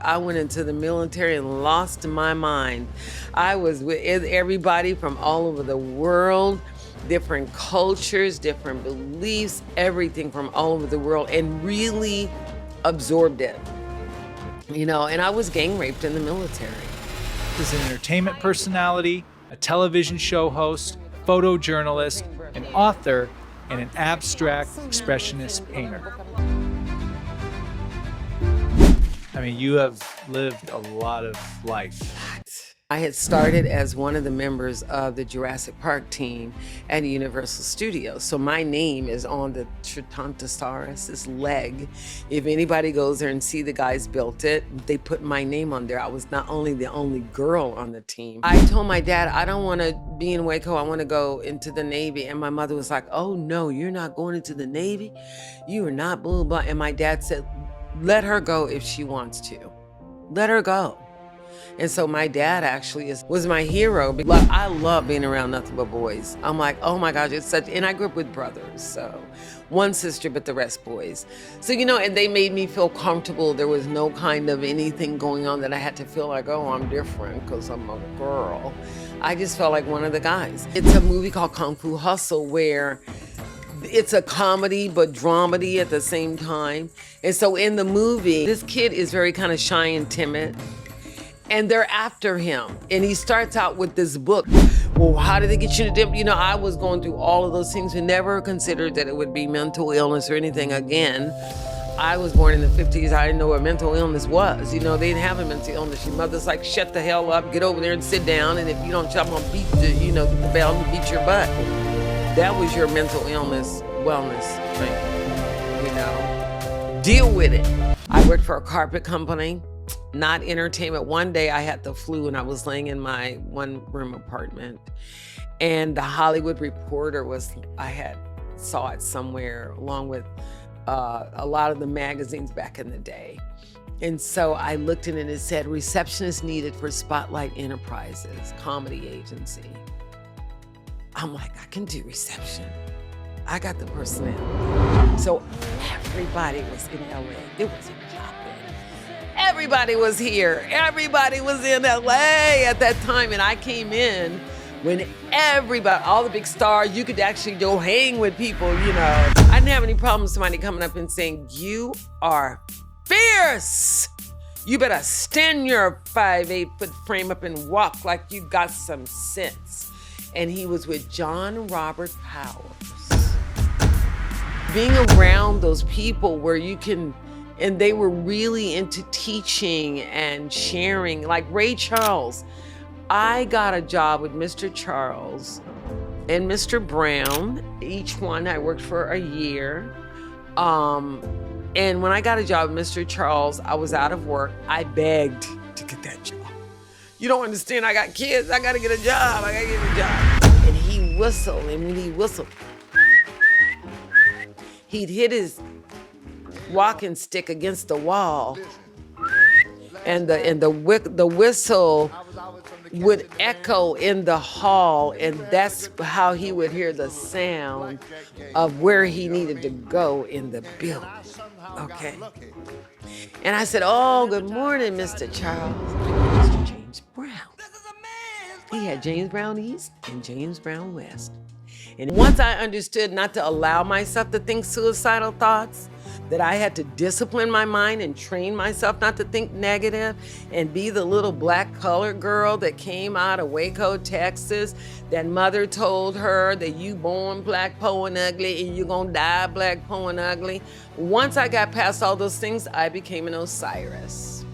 I went into the military and lost my mind. I was with everybody from all over the world, different cultures, different beliefs, everything from all over the world, and really absorbed it. And I was gang raped in the military. He's an entertainment personality, a television show host, photojournalist, an author, and an abstract expressionist painter. I mean, you have lived a lot of life. I had started as one of the members of the Jurassic Park team at Universal Studios. So my name is on the Tritontosaurus's leg. If anybody goes there and see the guys built it, they put my name on there. I was not only the only girl on the team. I told my dad, I don't want to be in Waco. I want to go into the Navy. And my mother was like, oh no, you're not going into the Navy. You are not blah, blah. And my dad said, let her go if she wants to. Let her go. And so my dad actually was my hero. I love being around nothing but boys. I'm like, oh my gosh, and I grew up with brothers, so one sister, but the rest boys. So, and they made me feel comfortable. There was no kind of anything going on that I had to feel like, oh, I'm different because I'm a girl. I just felt like one of the guys. It's a movie called Kung Fu Hustle where it's a comedy but dramedy at the same time. And so in the movie, this kid is very kind of shy and timid. And they're after him. And he starts out with this book. Well, how did they get you to dip? I was going through all of those things and never considered that it would be mental illness or anything again. I was born in the 50s. I didn't know what mental illness was. They didn't have a mental illness. Your mother's like, shut the hell up, get over there and sit down. And if you don't shut up, I'm gonna beat the bell and beat your butt. That was your mental illness, wellness thing, Deal with it. I worked for a carpet company. Not entertainment. One day I had the flu and I was laying in my one-room apartment, and the Hollywood Reporter saw it somewhere along with a lot of the magazines back in the day. And so I looked in it and it said, receptionist needed for Spotlight Enterprises, comedy agency. I'm like, I can do reception. I got the personality. So everybody was in LA. It was Everybody was here. Everybody was in LA at that time. And I came in when everybody, all the big stars, you could actually go hang with people, I didn't have any problem with somebody coming up and saying, you are fierce. You better stand your 5'8" frame up and walk like you got some sense. And he was with John Robert Powers. Being around those people where you can, and they were really into teaching and sharing, like Ray Charles. I got a job with Mr. Charles and Mr. Brown. Each one I worked for a year. And when I got a job with Mr. Charles, I was out of work. I begged to get that job. You don't understand, I got kids, I gotta get a job, I gotta get a job. And he whistled, and when he whistled, he'd hit his walking stick against the wall, and the whistle would echo in the hall, and that's how he would hear the sound of where he needed to go in the building. Okay. And I said, oh, good morning, Mr. Charles. Mr. James Brown. He had James Brown East and James Brown West. And once I understood not to allow myself to think suicidal thoughts, that I had to discipline my mind and train myself not to think negative and be the little black colored girl that came out of Waco, Texas, that mother told her that you born black, poor, and ugly, and you're gonna die black, poor, and ugly. Once I got past all those things, I became an Osiris.